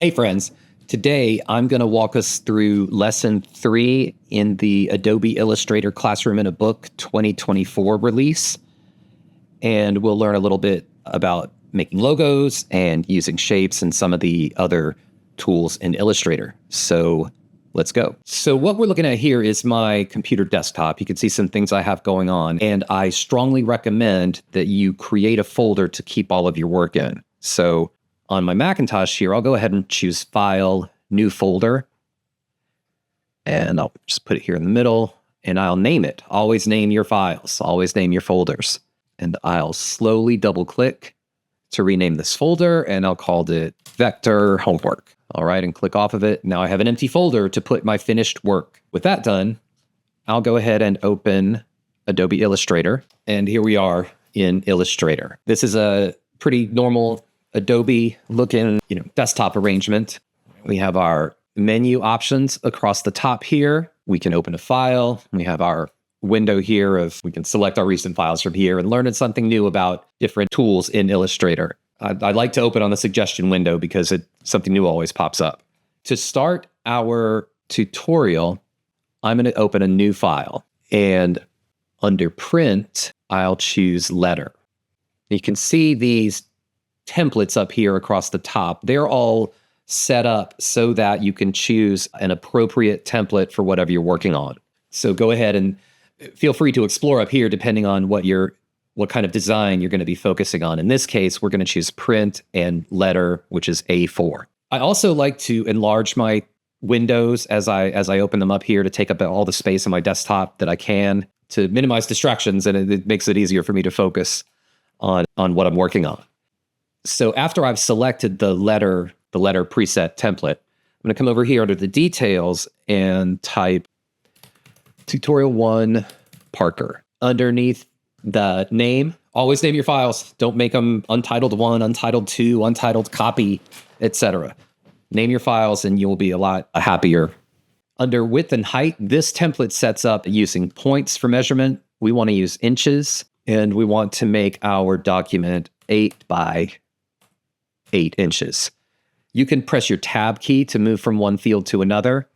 Hey friends, today I'm going to walk us through lesson 3 in the Adobe Illustrator Classroom in a Book 2024 release. And we'll learn a little bit about making logos and using shapes and some of the other tools in Illustrator. So let's go. So what we're looking at here is my computer desktop. You can see some things I have going on, and I strongly recommend that you create a folder to keep all of your work in. So on my Macintosh here, I'll go ahead and choose File, New Folder, and I'll just put it here in the middle, and I'll name it. Always name your files, always name your folders. And I'll slowly double click to rename this folder, and I'll call it Vector Homework. All right, and click off of it. Now I have an empty folder to put my finished work. With that done, I'll go ahead and open Adobe Illustrator, and here we are in Illustrator. This is a pretty normal Adobe looking, desktop arrangement. We have our menu options across the top here. We can open a file. We have our window here we can select our recent files from here and learn something new about different tools in Illustrator. I like to open on the suggestion window because something new always pops up. To start our tutorial, I'm going to open a new file, and under print, I'll choose letter. You can see these templates up here across the top. They're all set up so that you can choose an appropriate template for whatever you're working on. So go ahead and feel free to explore up here depending on what kind of design you're going to be focusing on. In this case, we're going to choose print and letter, which is A4. I also like to enlarge my windows as I open them up here to take up all the space on my desktop that I can to minimize distractions, and it makes it easier for me to focus on what I'm working on. So after I've selected the letter preset template, I'm going to come over here under the details and type Tutorial 1 Parker. Underneath the name, always name your files. Don't make them Untitled 1, Untitled 2, Untitled Copy, etc. Name your files and you'll be a lot happier. Under width and height, this template sets up using points for measurement. We want to use inches, and we want to make our document 8 by 8 inches. You can press your tab key to move from one field to another.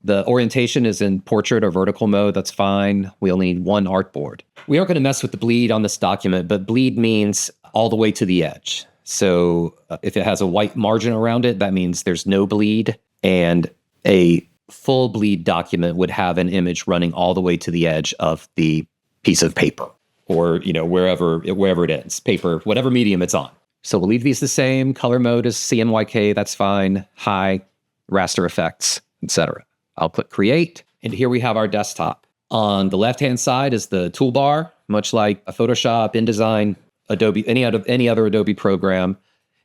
The orientation is in portrait or vertical mode. That's fine. We'll need one artboard. We aren't going to mess with the bleed on this document, but bleed means all the way to the edge. So if it has a white margin around it, that means there's no bleed. And a full bleed document would have an image running all the way to the edge of the piece of paper, or wherever it ends, paper, whatever medium it's on. So we'll leave these the same. Color mode is CMYK, that's fine. High, raster effects, etc. I'll click Create, and here we have our desktop. On the left-hand side is the toolbar, much like a Photoshop, InDesign, Adobe, any other Adobe program.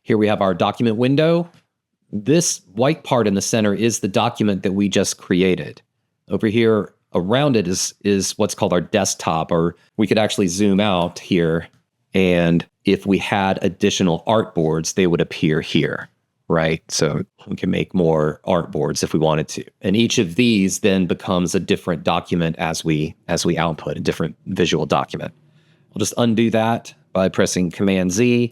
Here we have our document window. This white part in the center is the document that we just created. Over here around it is what's called our desktop, or we could actually zoom out here, and if we had additional artboards, they would appear here, right? So we can make more artboards if we wanted to. And each of these then becomes a different document as we output, a different visual document. I'll just undo that by pressing Command-Z.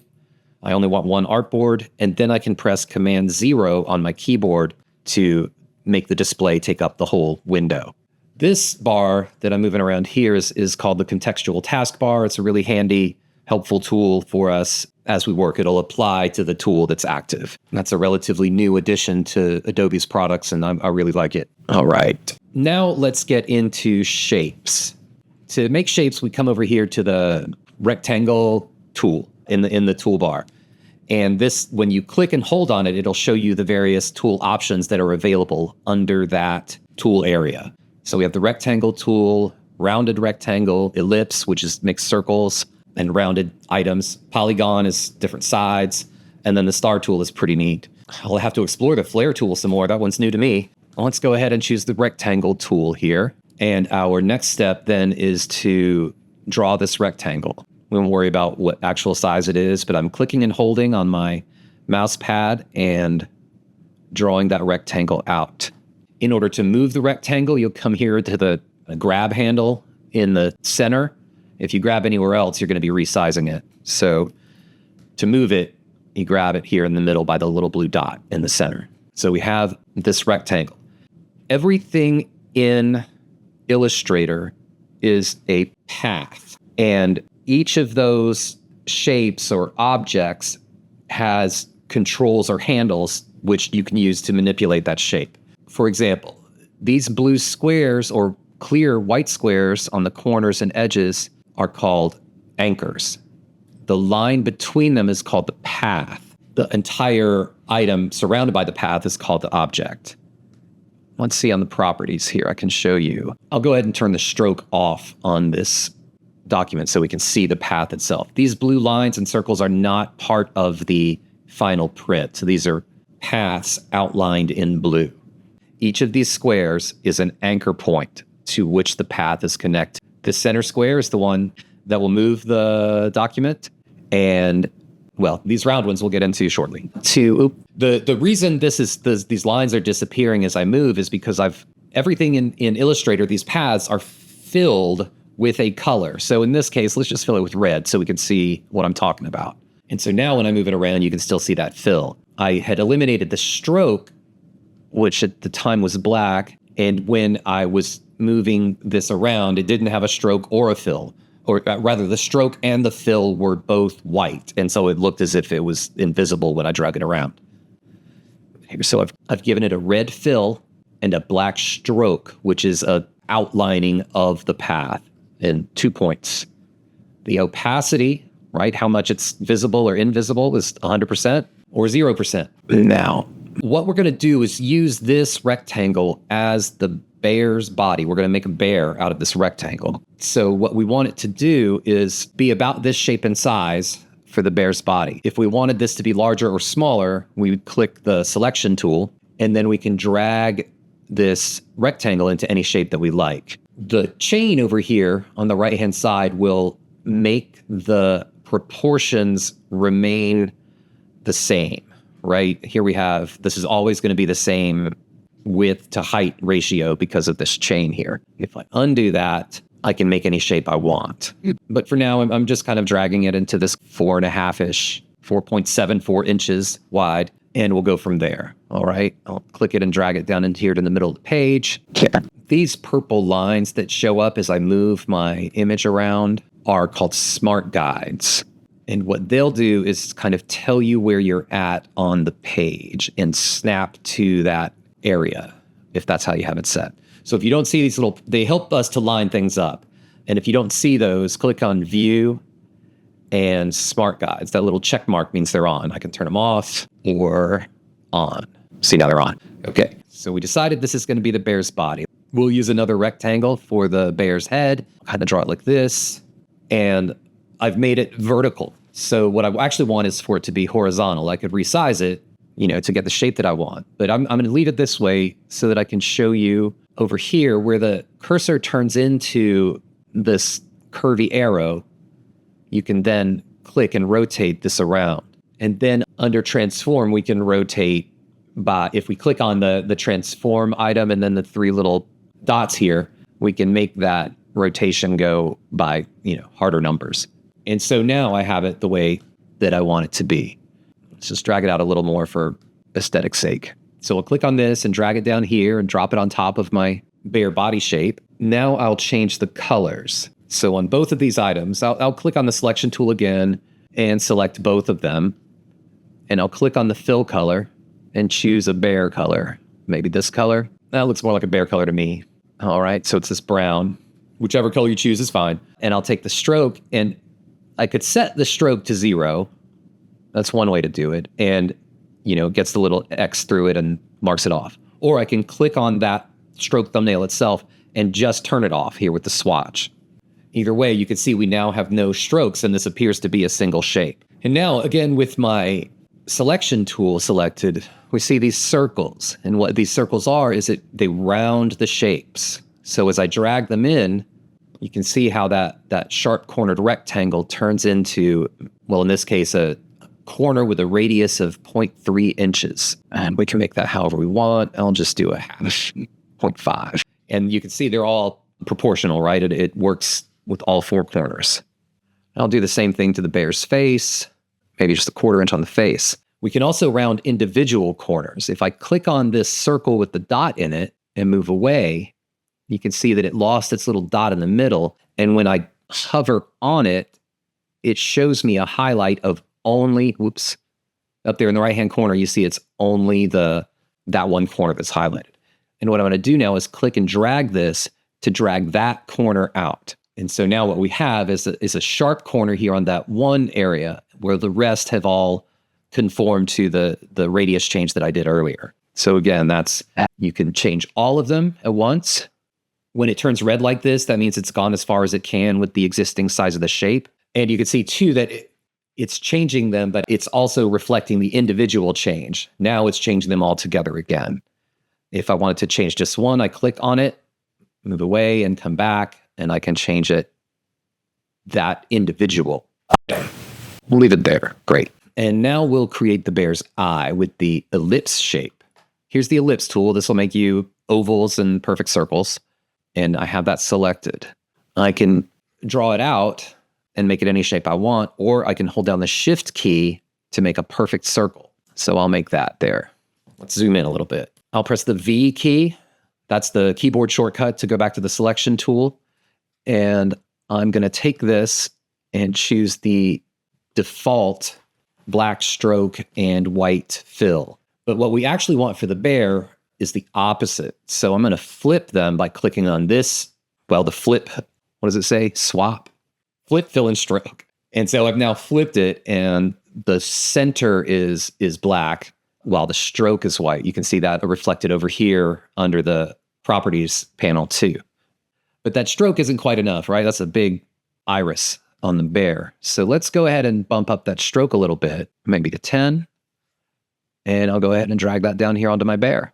I only want one artboard, and then I can press Command-0 on my keyboard to make the display take up the whole window. This bar that I'm moving around here is called the contextual taskbar. It's a really handy, helpful tool for us as we work. It'll apply to the tool that's active. That's a relatively new addition to Adobe's products, and I really like it. All right. Now let's get into shapes. To make shapes, we come over here to the rectangle tool in the toolbar. And this, when you click and hold on it, it'll show you the various tool options that are available under that tool area. So we have the rectangle tool, rounded rectangle, ellipse, which is mixed circles, and rounded items. Polygon is different sides. And then the star tool is pretty neat. I'll have to explore the flare tool some more. That one's new to me. Let's go ahead and choose the rectangle tool here. And our next step then is to draw this rectangle. We won't worry about what actual size it is, but I'm clicking and holding on my mouse pad and drawing that rectangle out. In order to move the rectangle, you'll come here to the grab handle in the center. If you grab anywhere else, you're going to be resizing it. So to move it, You grab it here in the middle by the little blue dot in the center. So we have this rectangle. Everything in Illustrator is a path, and each of those shapes or objects has controls or handles which you can use to manipulate that shape. For example, these blue squares or clear white squares on the corners and edges are called anchors. The line between them is called the path. The entire item surrounded by the path is called the object. Let's see on the properties here. I can show you. I'll go ahead and turn the stroke off on this document so we can see the path itself. These blue lines and circles are not part of the final print. So these are paths outlined in blue. Each of these squares is an anchor point to which the path is connected. The center square is the one that will move the document, and well, these round ones we'll get into shortly. The reason these lines are disappearing as I move is because everything in Illustrator, these paths are filled with a color. So in this case, let's just fill it with red so we can see what I'm talking about. And so now when I move it around, you can still see that fill. I had eliminated the stroke, which at the time was black, and when I was moving this around, it didn't have a stroke or a fill. Or rather, the stroke and the fill were both white, and so it looked as if it was invisible when I drag it around. Here, so I've given it a red fill and a black stroke, which is a outlining of the path in 2 points. The opacity, right, how much it's visible or invisible, is 100% or 0%. Now, what we're going to do is use this rectangle as the bear's body. We're going to make a bear out of this rectangle. So what we want it to do is be about this shape and size for the bear's body. If we wanted this to be larger or smaller, we would click the selection tool, and then we can drag this rectangle into any shape that we like. The chain over here on the right-hand side will make the proportions remain the same, right? Here we have, this is always going to be the same width to height ratio because of this chain here. If I undo that, I can make any shape I want. But for now, I'm just kind of dragging it into this 4.5-ish, 4.74 inches wide, and we'll go from there. All right, I'll click it and drag it down into here to the middle of the page. Yeah. These purple lines that show up as I move my image around are called smart guides. And what they'll do is kind of tell you where you're at on the page and snap to that area, if that's how you have it set. So if you don't see these they help us to line things up. And if you don't see those, click on View and Smart Guides. That little check mark means they're on. I can turn them off or on. See, now they're on. Okay, so we decided this is going to be the bear's body. We'll use another rectangle for the bear's head. Kind of draw it like this. And I've made it vertical. So what I actually want is for it to be horizontal. I could resize it, to get the shape that I want. But I'm going to leave it this way so that I can show you over here where the cursor turns into this curvy arrow. You can then click and rotate this around. And then under transform, we can rotate by, if we click on the transform item and then the 3 little dots here, we can make that rotation go by, harder numbers. And so now I have it the way that I want it to be. Let's just drag it out a little more for aesthetic's sake. So we'll click on this and drag it down here and drop it on top of my bear body shape. Now I'll change the colors. So on both of these items, I'll click on the selection tool again and select both of them. And I'll click on the fill color and choose a bear color. Maybe this color. That looks more like a bear color to me. All right, so it's this brown. Whichever color you choose is fine. And I'll take the stroke, and I could set the stroke to 0. That's one way to do it. And, it gets the little X through it and marks it off. Or I can click on that stroke thumbnail itself and just turn it off here with the swatch. Either way, you can see we now have no strokes, and this appears to be a single shape. And now, again, with my selection tool selected, we see these circles. And what these circles are is they round the shapes. So as I drag them in, you can see how that sharp cornered rectangle turns into, well, in this case, a corner with a radius of 0.3 inches. And we can make that however we want. I'll just do a half, 0.5. And you can see they're all proportional, right? It works with all 4 corners. I'll do the same thing to the bear's face. maybe just a 1/4 inch on the face. We can also round individual corners. If I click on this circle with the dot in it and move away, you can see that it lost its little dot in the middle. And when I hover on it, it shows me a highlight of only, whoops, up there in the right-hand corner, you see it's only that one corner that's highlighted. And what I'm going to do now is click and drag this to drag that corner out. And so now what we have is a sharp corner here on that one area where the rest have all conformed to the radius change that I did earlier. So again, you can change all of them at once. When it turns red like this, that means it's gone as far as it can with the existing size of the shape. And you can see too that it's changing them, but it's also reflecting the individual change. Now it's changing them all together again. If I wanted to change just one, I click on it, move away and come back, and I can change it that individual. We'll leave it there. Great. And now we'll create the bear's eye with the ellipse shape. Here's the ellipse tool. This will make you ovals and perfect circles. And I have that selected. I can draw it out and make it any shape I want, or I can hold down the Shift key to make a perfect circle. So I'll make that there. Let's zoom in a little bit. I'll press the V key. That's the keyboard shortcut to go back to the selection tool. And I'm going to take this and choose the default black stroke and white fill. But what we actually want for the bear is the opposite. So I'm going to flip them by clicking on this. Well, the flip, what does it say? Swap. Flip, fill, and stroke. And so I've now flipped it, and the center is black while the stroke is white. You can see that reflected over here under the properties panel too. But that stroke isn't quite enough, right? That's a big iris on the bear. So let's go ahead and bump up that stroke a little bit, maybe to 10. And I'll go ahead and drag that down here onto my bear.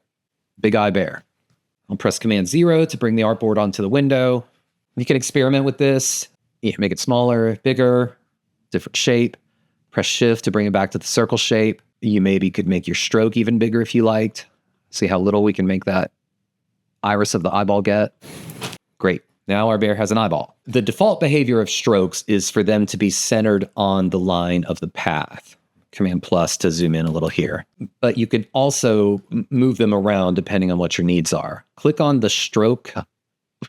Big eye bear. I'll press Command 0 to bring the artboard onto the window. You can experiment with this. You can make it smaller, bigger, different shape. Press Shift to bring it back to the circle shape. You maybe could make your stroke even bigger if you liked. See how little we can make that iris of the eyeball get. Great. Now our bear has an eyeball. The default behavior of strokes is for them to be centered on the line of the path. Command plus to zoom in a little here. But you can also move them around depending on what your needs are. Click on the stroke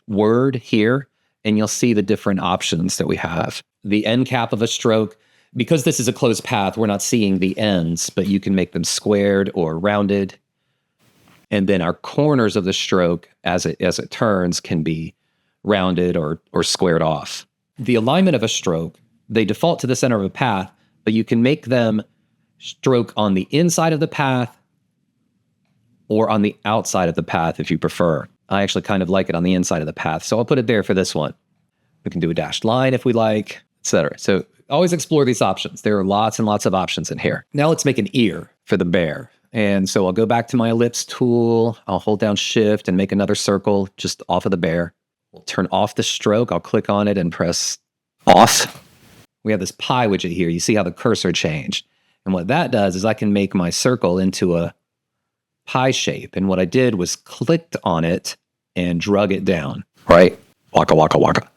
word here, and you'll see the different options that we have. The end cap of a stroke, because this is a closed path, we're not seeing the ends, but you can make them squared or rounded. And then our corners of the stroke, as it turns, can be rounded or squared off. The alignment of a stroke, they default to the center of a path, but you can make them stroke on the inside of the path or on the outside of the path if you prefer. I actually kind of like it on the inside of the path, so I'll put it there for this one. We can do a dashed line if we like, etc. So always explore these options. There are lots and lots of options in here. Now let's make an ear for the bear. And so I'll go back to my ellipse tool. I'll hold down Shift and make another circle just off of the bear. We'll turn off the stroke. I'll click on it and press off. We have this pie widget here. You see how the cursor changed. And what that does is I can make my circle into a pie shape. And what I did was clicked on it and drug it down. Right? Waka, waka, waka.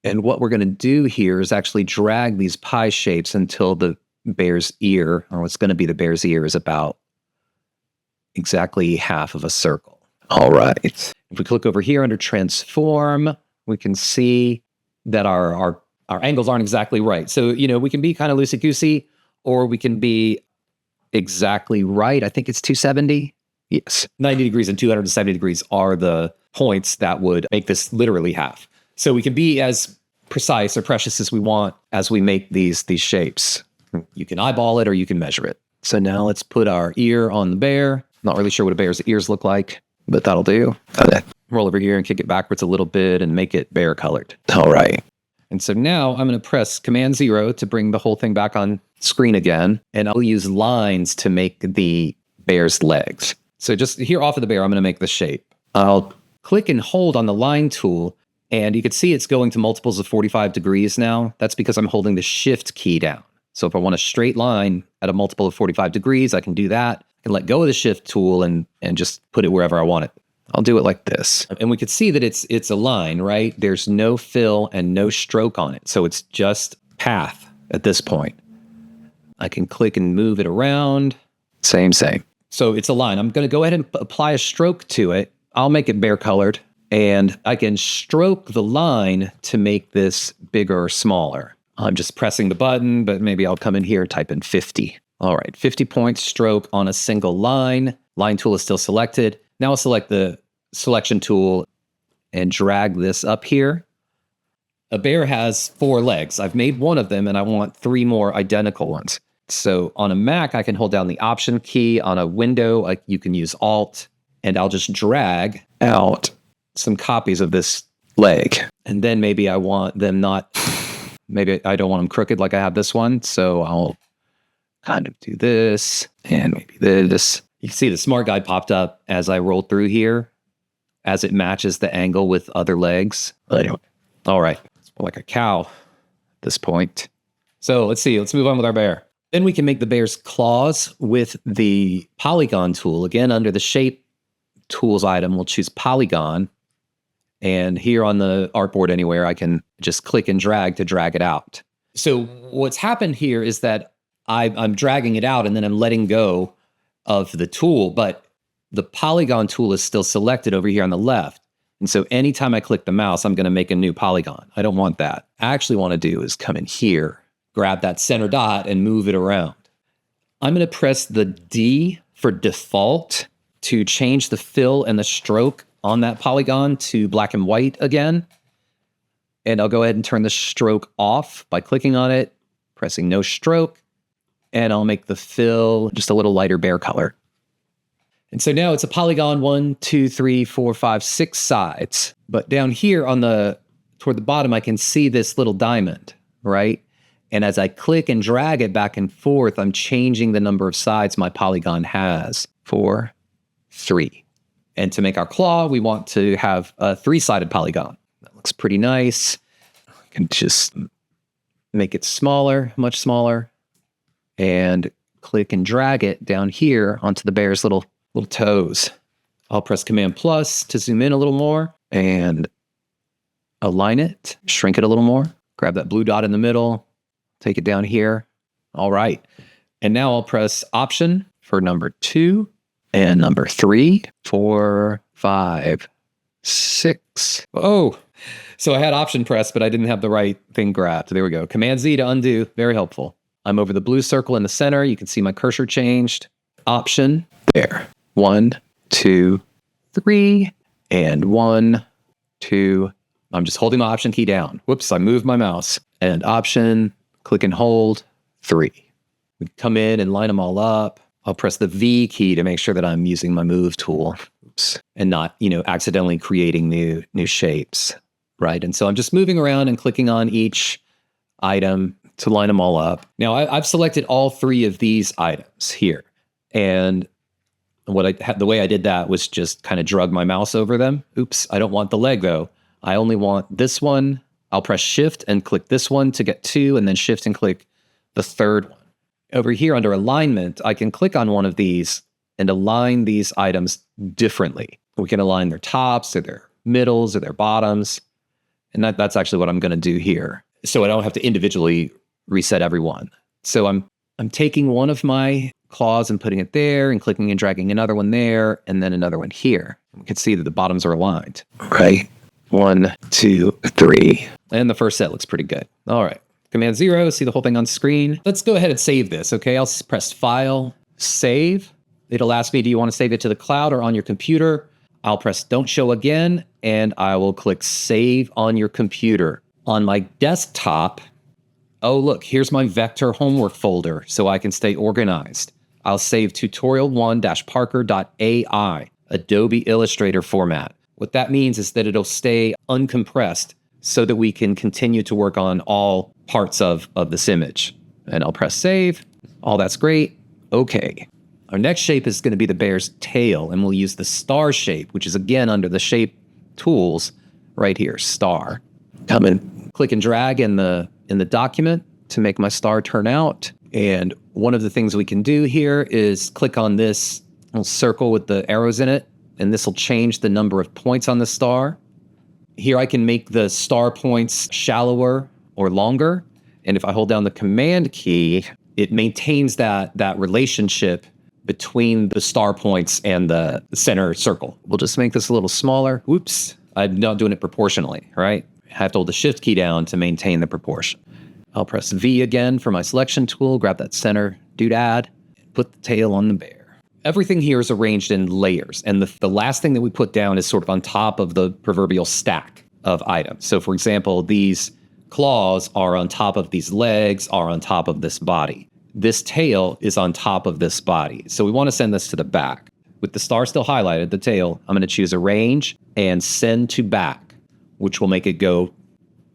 And what we're going to do here is actually drag these pie shapes until the bear's ear, or what's going to be the bear's ear, is about exactly half of a circle. All right. If we click over here under transform, we can see that our angles aren't exactly right. So, we can be kind of loosey-goosey, or we can be exactly right. I think it's 270. Yes. 90 degrees and 270 degrees are the points that would make this literally half. So we can be as precise or precious as we want as we make these shapes. You can eyeball it or you can measure it. So now let's put our ear on the bear. Not really sure what a bear's ears look like, but that'll do. Okay. Roll over here and kick it backwards a little bit and make it bear colored. All right. And so now I'm going to press Command 0 to bring the whole thing back on screen again. And I'll use lines to make the bear's legs. So just here off of the bear, I'm going to make the shape. I'll click and hold on the line tool, and you can see it's going to multiples of 45 degrees now. That's because I'm holding the Shift key down. So if I want a straight line at a multiple of 45 degrees, I can do that. I can let go of the Shift tool and just put it wherever I want it. I'll do it like this. And we can see that it's a line, right? There's no fill and no stroke on it. So it's just path at this point. I can click and move it around. Same. So it's a line. I'm going to go ahead and apply a stroke to it. I'll make it bare colored, and I can stroke the line to make this bigger or smaller. I'm just pressing the button, but maybe I'll come in here and type in 50. All right, 50 point stroke on a single line. Line tool is still selected. Now I'll select the selection tool and drag this up here. A bear has 4 legs. I've made one of them and I want 3 more identical ones. So on a Mac, I can hold down the Option key. On a window, you can use Alt, and I'll just drag out some copies of this leg. And then maybe I want them maybe I don't want them crooked like I have this one. So I'll kind of do this and maybe this. You can see the smart guide popped up as I rolled through here as it matches the angle with other legs. Anyway, all right. It's more like a cow at this point. So let's see. Let's move on with our bear. Then we can make the bear's claws with the Polygon tool. Again, under the Shape Tools item, we'll choose Polygon. And here on the artboard anywhere, I can just click and drag to drag it out. So what's happened here is that I'm dragging it out and then I'm letting go of the tool, but the Polygon tool is still selected over here on the left. And so anytime I click the mouse, I'm going to make a new polygon. I don't want that. I actually want to do is come in here, grab that center dot and move it around. I'm going to press the D for default to change the fill and the stroke on that polygon to black and white again. And I'll go ahead and turn the stroke off by clicking on it, pressing no stroke, and I'll make the fill just a little lighter bear color. And so now it's a polygon 1, 2, 3, 4, 5, 6 sides. But down here toward the bottom, I can see this little diamond, right? And as I click and drag it back and forth, I'm changing the number of sides my polygon has. 4, 3. And to make our claw, we want to have a 3-sided polygon. That looks pretty nice. I can just make it smaller, much smaller, and click and drag it down here onto the bear's little toes. I'll press Command plus to zoom in a little more and align it, shrink it a little more, grab that blue dot in the middle, take it down here. All right. And now I'll press Option for number 2 and number 3, 4, 5, 6. Oh, so I had Option pressed, but I didn't have the right thing grabbed. There we go. Command Z to undo. Very helpful. I'm over the blue circle in the center. You can see my cursor changed. Option there. 1, 2, 3, and 1, 2. I'm just holding my Option key down. Whoops, I moved my mouse. And Option, click and hold, 3. We come in and line them all up. I'll press the V key to make sure that I'm using my move tool. Oops. And not, accidentally creating new shapes, right? And so I'm just moving around and clicking on each item to line them all up. Now I've selected all 3 of these items here. And the way I did that was just kind of drug my mouse over them. Oops, I don't want the leg though. I only want this one. I'll press Shift and click this one to get 2, and then Shift and click the 3rd one. Over here under alignment, I can click on one of these and align these items differently. We can align their tops or their middles or their bottoms. And that's actually what I'm going to do here. So I don't have to individually reset every one. So I'm taking one of my claws and putting it there and clicking and dragging another one there and then another one here. We can see that the bottoms are aligned. Right. 1, 2, 3. And the first set looks pretty good. All right. Command 0, see the whole thing on screen. Let's go ahead and save this, okay? I'll press File, Save. It'll ask me, do you want to save it to the cloud or on your computer? I'll press Don't Show Again, and I will click Save on your computer. On my desktop, oh look, here's my vector homework folder so I can stay organized. I'll save tutorial1-parker.ai, Adobe Illustrator format. What that means is that it'll stay uncompressed so that we can continue to work on all parts of this image. And I'll press Save. All that's great. Okay. Our next shape is going to be the bear's tail, and we'll use the star shape, which is again under the Shape Tools right here, Star. Come and click and drag in the document to make my star turn out. And one of the things we can do here is click on this little circle with the arrows in it, and this will change the number of points on the star. Here I can make the star points shallower or longer. And if I hold down the Command key, it maintains that relationship between the star points and the center circle. We'll just make this a little smaller. Whoops, I'm not doing it proportionally, right? I have to hold the shift key down to maintain the proportion. I'll press V again for my selection tool, grab that center doodad, and put the tail on the bear. Everything here is arranged in layers, and the last thing that we put down is sort of on top of the proverbial stack of items. So for example, these claws are on top of these legs, are on top of this body. This tail is on top of this body. So we want to send this to the back. With the star still highlighted, the tail, I'm going to choose Arrange and Send to Back, which will make it go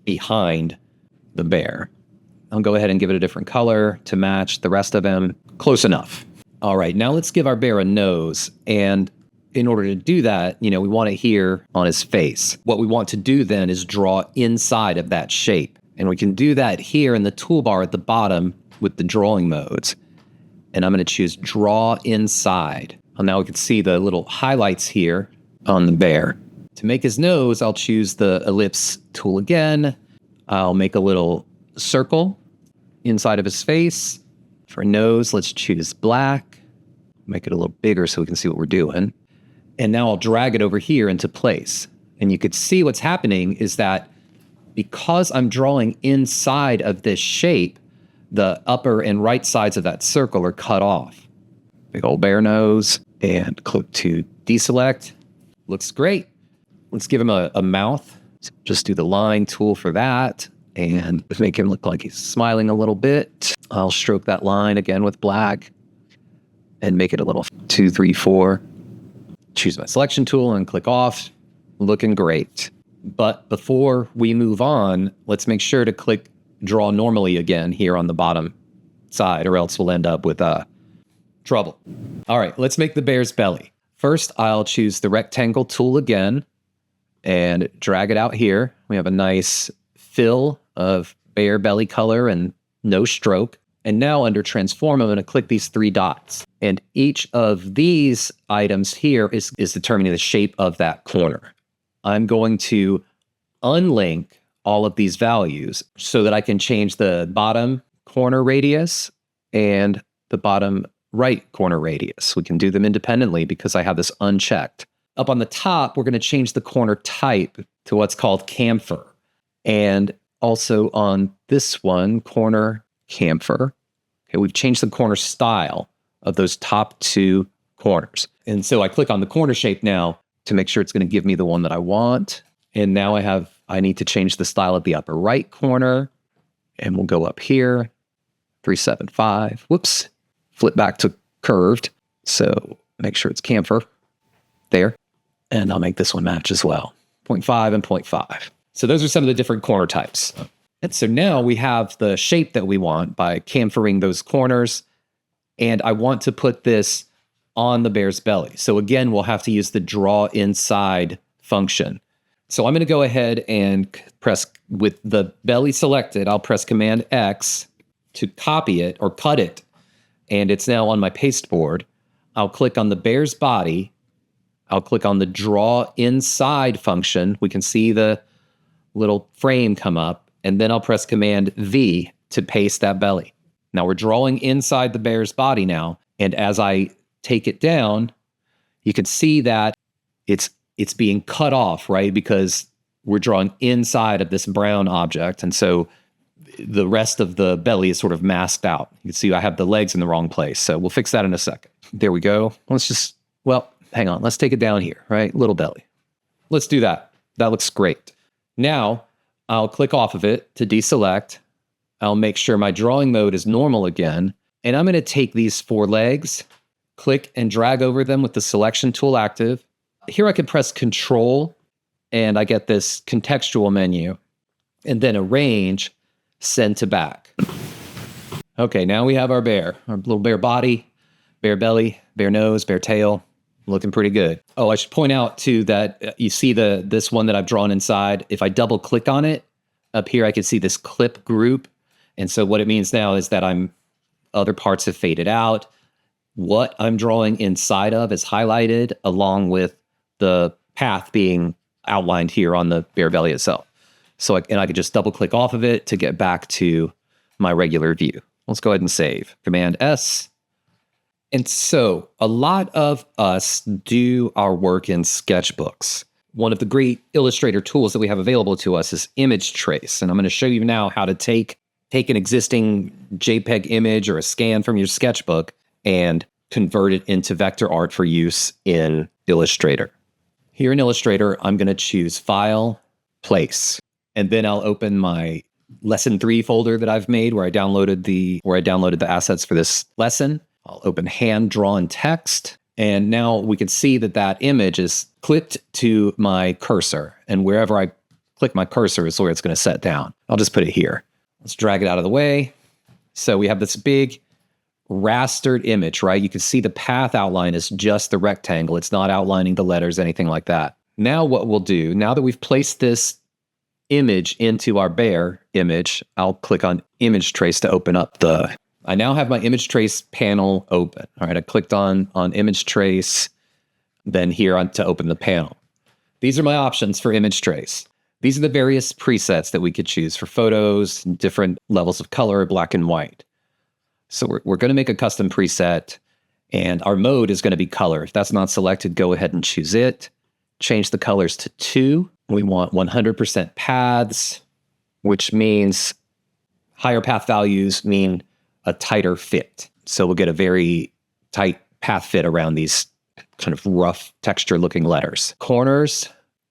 behind the bear. I'll go ahead and give it a different color to match the rest of him. Close enough. All right, now let's give our bear a nose. And in order to do that, we want it here on his face. What we want to do then is draw inside of that shape. And we can do that here in the toolbar at the bottom with the drawing modes. And I'm going to choose Draw Inside. Well, now we can see the little highlights here on the bear. To make his nose, I'll choose the ellipse tool again. I'll make a little circle inside of his face. For nose, let's choose black. Make it a little bigger so we can see what we're doing. And now I'll drag it over here into place. And you could see what's happening is that because I'm drawing inside of this shape, the upper and right sides of that circle are cut off. Big old bear nose, and click to deselect. Looks great. Let's give him a mouth. So just do the line tool for that and make him look like he's smiling a little bit. I'll stroke that line again with black and make it a little 2, 3, 4. Choose my selection tool and click off. Looking great. But before we move on, let's make sure to click Draw Normally again here on the bottom side, or else we'll end up with trouble. All right, let's make the bear's belly. First, I'll choose the rectangle tool again and drag it out here. We have a nice fill of bear belly color and no stroke. And now under Transform, I'm going to click these 3 dots. And each of these items here is determining the shape of that corner. I'm going to unlink all of these values so that I can change the bottom corner radius and the bottom right corner radius. We can do them independently because I have this unchecked. Up on the top, we're going to change the corner type to what's called chamfer. And also on this one, corner chamfer. Okay, we've changed the corner style of those top 2 corners. And so I click on the corner shape now to make sure it's going to give me the one that I want. And now I need to change the style of the upper right corner. And we'll go up here, 375. Whoops, flip back to curved. So make sure it's chamfer there. And I'll make this one match as well, 0.5 and 0.5. So those are some of the different corner types. And so now we have the shape that we want by chamfering those corners. And I want to put this on the bear's belly. So again, we'll have to use the Draw Inside function. So I'm going to go ahead and press, with the belly selected, I'll press Command X to copy it or cut it. And it's now on my pasteboard. I'll click on the bear's body. I'll click on the Draw Inside function. We can see the little frame come up. And then I'll press Command V to paste that belly. Now we're drawing inside the bear's body now. And as I take it down, you can see that it's being cut off, right? Because we're drawing inside of this brown object. And so the rest of the belly is sort of masked out. You can see I have the legs in the wrong place. So we'll fix that in a second. There we go. Hang on. Let's take it down here, right? Little belly. Let's do that. That looks great. Now I'll click off of it to deselect. I'll make sure my drawing mode is normal again. And I'm going to take these 4 legs, click and drag over them with the selection tool active. Here I can press Control and I get this contextual menu, and then Arrange, Send to Back. Okay, now we have our bear, our little bear body, bear belly, bear nose, bear tail, looking pretty good. Oh, I should point out too that you see this one that I've drawn inside. If I double click on it, up here I can see this clip group. And so what it means now is that other parts have faded out. What I'm drawing inside of is highlighted along with the path being outlined here on the bear belly itself. So I could just double click off of it to get back to my regular view. Let's go ahead and save. Command S. And so a lot of us do our work in sketchbooks. One of the great Illustrator tools that we have available to us is image trace. And I'm going to show you now how to take an existing JPEG image or a scan from your sketchbook and convert it into vector art for use in Illustrator. Here in Illustrator, I'm going to choose File, Place, and then I'll open my Lesson 3 folder that I've made where I downloaded the assets for this lesson. I'll open hand-drawn text, and now we can see that image is clipped to my cursor, and wherever I click my cursor is where it's going to set down. I'll just put it here. Let's drag it out of the way. So we have this big rastered image, right? You can see the path outline is just the rectangle. It's not outlining the letters, anything like that. Now what we'll do, now that we've placed this image into our bear image, I'll click on image trace to open up I now have my image trace panel open. All right, I clicked on image trace, then here on to open the panel. These are my options for image trace. These are the various presets that we could choose for photos, different levels of color, black and white. So we're going to make a custom preset, and our mode is going to be color. If that's not selected, go ahead and choose it. Change the colors to 2. We want 100% paths, which means higher path values mean a tighter fit. So we'll get a very tight path fit around these kind of rough texture looking letters. Corners,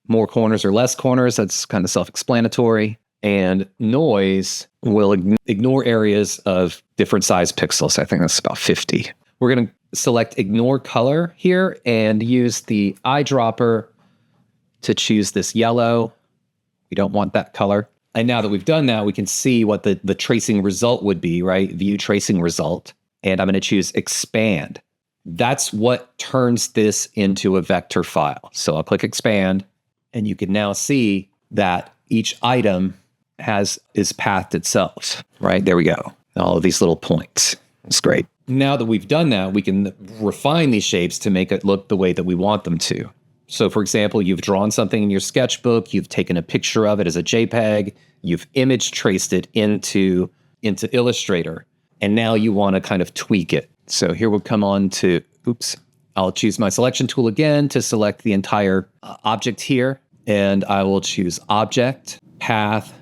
more corners or less corners, that's kind of self-explanatory. And noise will ignore areas of different size pixels. I think that's about 50. We're going to select ignore color here and use the eyedropper to choose this yellow. We don't want that color. And now that we've done that, we can see what the tracing result would be, right? View tracing result. And I'm going to choose expand. That's what turns this into a vector file. So I'll click expand, and you can now see that each item is pathed itself, right? There we go. All of these little points. It's great. Now that we've done that, we can refine these shapes to make it look the way that we want them to. So for example, you've drawn something in your sketchbook, you've taken a picture of it as a JPEG, you've image traced it into Illustrator, and now you want to kind of tweak it. So here we'll come on to, I'll choose my selection tool again to select the entire object here, and I will choose Object, Path,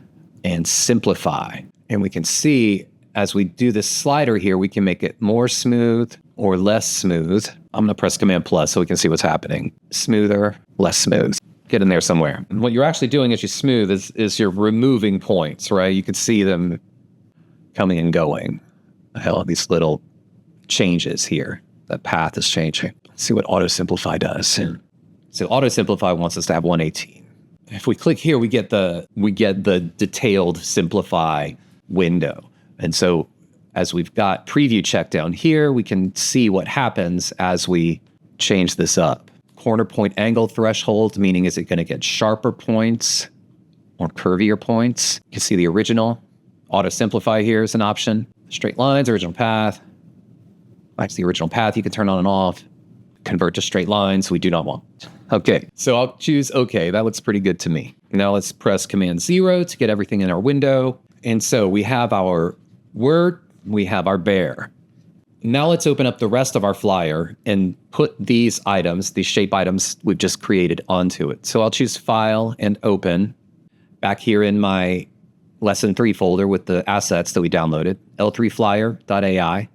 and Simplify. And we can see as we do this slider here, we can make it more smooth or less smooth. I'm going to press Command plus so we can see what's happening. Smoother, less smooth. Get in there somewhere. And what you're actually doing as you smooth is you're removing points, right? You can see them coming and going. Hell, these little changes here. That path is changing. Let's see what Auto Simplify does. So Auto Simplify wants us to have 118. If we click here, we get the detailed simplify window. And so as we've got preview checked down here, we can see what happens as we change this up. Corner point angle threshold, meaning is it going to get sharper points or curvier points? You can see the original. Auto Simplify here is an option. Straight lines, original path. That's the original path you can turn on and off. Convert to straight lines, we do not want. Okay, so I'll choose OK. That looks pretty good to me. Now let's press Command 0 to get everything in our window. And so we have our word, we have our bear. Now let's open up the rest of our flyer and put these items, these shape items we've just created onto it. So I'll choose File and Open. Back here in my Lesson 3 folder with the assets that we downloaded, l3flyer.ai.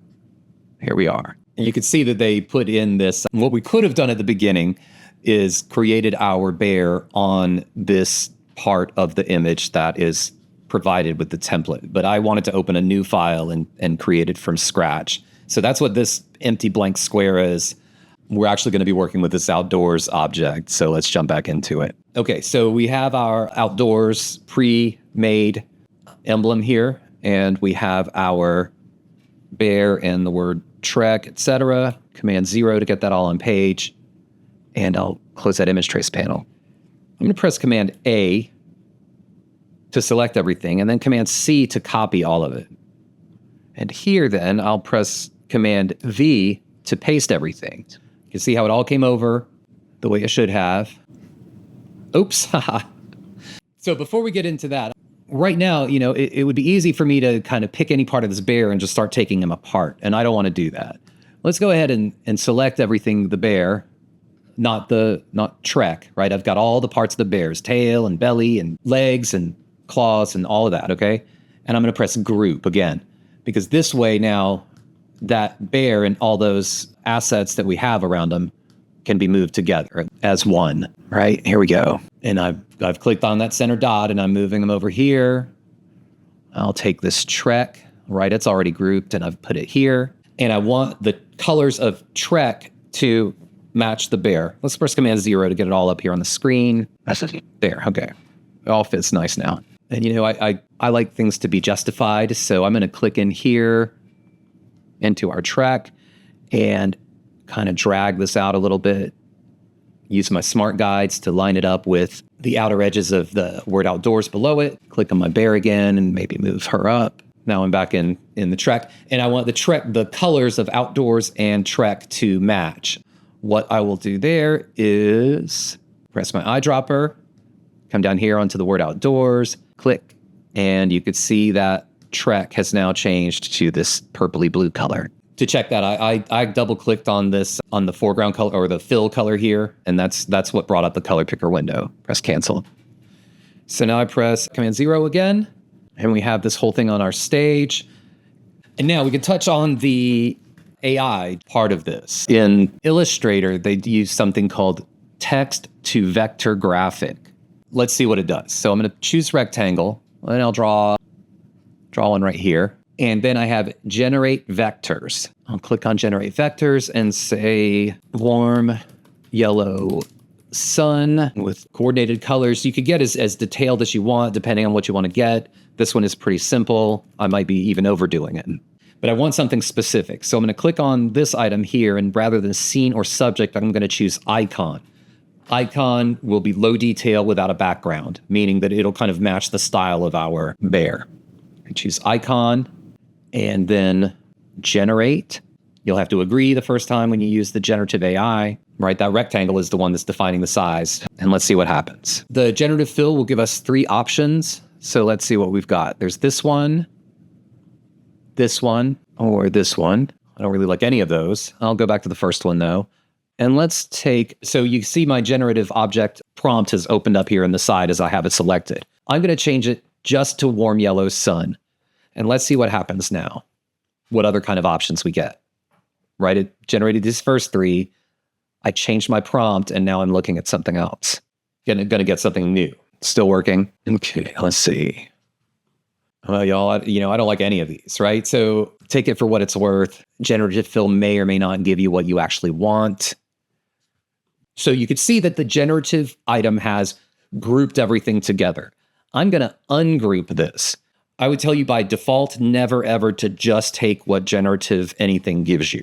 Here we are. And you can see that they put in this. What we could have done at the beginning is created our bear on this part of the image that is provided with the template. But I wanted to open a new file and create it from scratch. So that's what this empty blank square is. We're actually going to be working with this outdoors object. So let's jump back into it. Okay, so we have our outdoors pre-made emblem here, and we have our bear and the word Trek, etc. Command 0 to get that all on page. And I'll close that image trace panel. I'm going to press Command A to select everything, and then Command C to copy all of it. And here then, I'll press Command V to paste everything. You can see how it all came over the way it should have. Oops, haha. So before we get into that, right now, it would be easy for me to kind of pick any part of this bear and just start taking him apart. And I don't want to do that. Let's go ahead and select everything, the bear, not Trek, right? I've got all the parts of the bear's tail and belly and legs and claws and all of that, okay? And I'm going to press group again, because this way now that bear and all those assets that we have around them can be moved together as one, right? Here we go. And I've clicked on that center dot and I'm moving them over here. I'll take this Trek, right? It's already grouped and I've put it here. And I want the colors of Trek to match the bear. Let's press Command 0 to get it all up here on the screen. There, okay. It all fits nice now. And I like things to be justified, so I'm going to click in here into our Trek and kind of drag this out a little bit. Use my smart guides to line it up with the outer edges of the word outdoors below it. Click on my bear again and maybe move her up. Now I'm back in the Trek, and I want the colors of outdoors and Trek to match. What I will do there is press my eyedropper, come down here onto the word outdoors, click, and you could see that Trek has now changed to this purpley blue color. To check that, I double clicked on this, on the foreground color or the fill color here, and that's what brought up the color picker window. Press cancel. So now I press Command 0 again, and we have this whole thing on our stage. And now we can touch on the AI part of this. In Illustrator, they use something called text to vector graphic. Let's see what it does. So I'm going to choose rectangle, and I'll draw one right here. And then I have generate vectors. I'll click on generate vectors and say warm yellow sun with coordinated colors. You could get as detailed as you want, depending on what you want to get. This one is pretty simple. I might be even overdoing it. But I want something specific. So I'm going to click on this item here, and rather than scene or subject, I'm going to choose icon. Icon will be low detail without a background, meaning that it'll kind of match the style of our bear. I choose icon, and then generate. You'll have to agree the first time when you use the generative AI, right? That rectangle is the one that's defining the size. And let's see what happens. The generative fill will give us 3 options. So let's see what we've got. There's this one, or this one. I don't really like any of those. I'll go back to the first one though. And let's take, so you see my generative object prompt has opened up here on the side as I have it selected. I'm going to change it just to warm yellow sun. And let's see what happens now. What other kind of options we get, right? It generated these first 3. I changed my prompt and now I'm looking at something else. Gonna get something new. Still working. Okay, let's see. Well, y'all, I don't like any of these, right? So take it for what it's worth. Generative fill may or may not give you what you actually want. So you could see that the generative item has grouped everything together. I'm going to ungroup this. I would tell you by default, never ever to just take what generative anything gives you.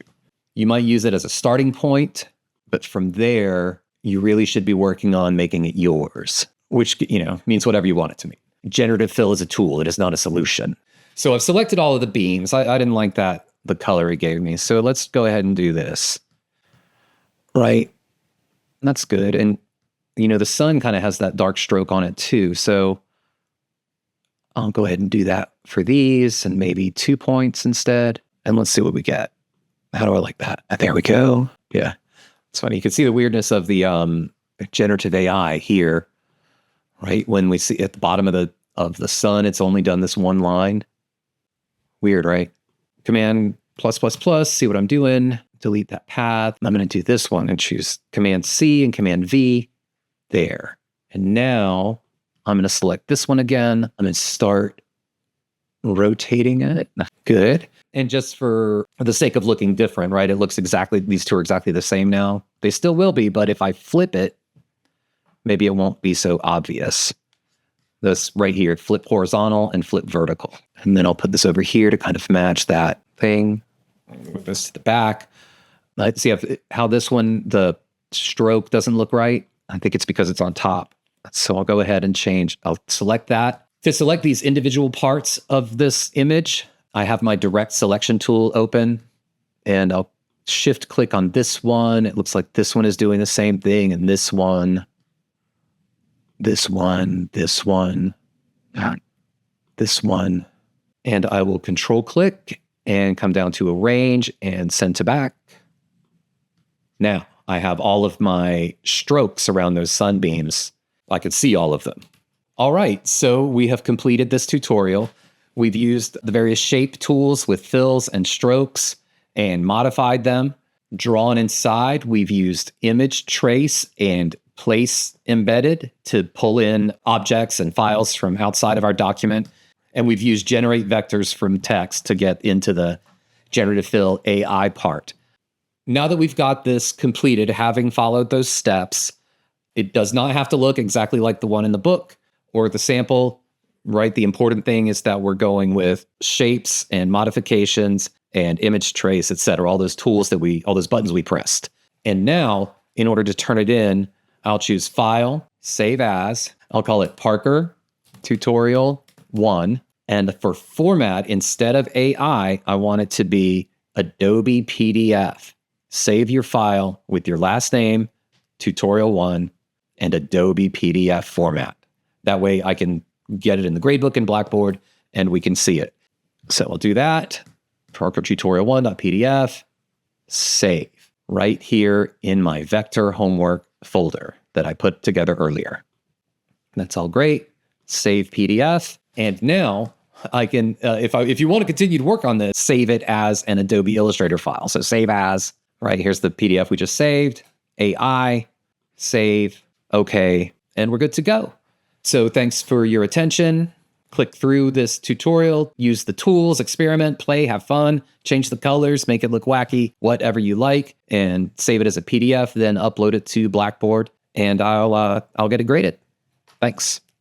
You might use it as a starting point, but from there, you really should be working on making it yours, which, means whatever you want it to mean. Generative fill is a tool. It is not a solution. So I've selected all of the beams. I didn't like the color it gave me. So let's go ahead and do this. Right. That's good. And, the sun kind of has that dark stroke on it too. So I'll go ahead and do that for these and maybe 2 points instead. And let's see what we get. How do I like that? There we go. Yeah. It's funny. You can see the weirdness of the generative AI here. Right? When we see at the bottom of the sun, it's only done this one line. Weird, right? Command +++, see what I'm doing. Delete that path. I'm going to do this one and choose Command C and Command V. There. And now I'm going to select this one again. I'm going to start rotating it. Good. And just for the sake of looking different, right? It looks these two are exactly the same now. They still will be, but if I flip it, maybe it won't be so obvious. This right here, flip horizontal and flip vertical. And then I'll put this over here to kind of match that thing. Move this to the back. Let's see how this one, the stroke doesn't look right. I think it's because it's on top. So I'll go ahead and change. I'll select that. To select these individual parts of this image, I have my direct selection tool open, and I'll shift click on this one. It looks like this one is doing the same thing, and this one. this one. And I will control click and come down to arrange and send to back. Now I have all of my strokes around those sunbeams. I can see all of them. All right, so we have completed this tutorial. We've used the various shape tools with fills and strokes and modified them. Drawn inside, we've used image trace and place embedded to pull in objects and files from outside of our document. And we've used generate vectors from text to get into the generative fill AI part. Now that we've got this completed, having followed those steps, it does not have to look exactly like the one in the book or the sample, right? The important thing is that we're going with shapes and modifications and image trace, et cetera, all those tools all those buttons we pressed. And now, in order to turn it in, I'll choose File, Save As. I'll call it Parker Tutorial 1. And for format, instead of AI, I want it to be Adobe PDF. Save your file with your last name, Tutorial 1, and Adobe PDF format. That way I can get it in the gradebook in Blackboard and we can see it. So I'll do that. Parker Tutorial 1.pdf, save right here in my vector homework folder that I put together earlier. That's all great. Save PDF. And now I can, if you want to continue to work on this, save it as an Adobe Illustrator file. So save as, right, here's the PDF we just saved, AI, save, okay, and we're good to go. So thanks for your attention. Click through this tutorial, use the tools, experiment, play, have fun, change the colors, make it look wacky, whatever you like, and save it as a PDF, then upload it to Blackboard, and I'll get it graded. Thanks.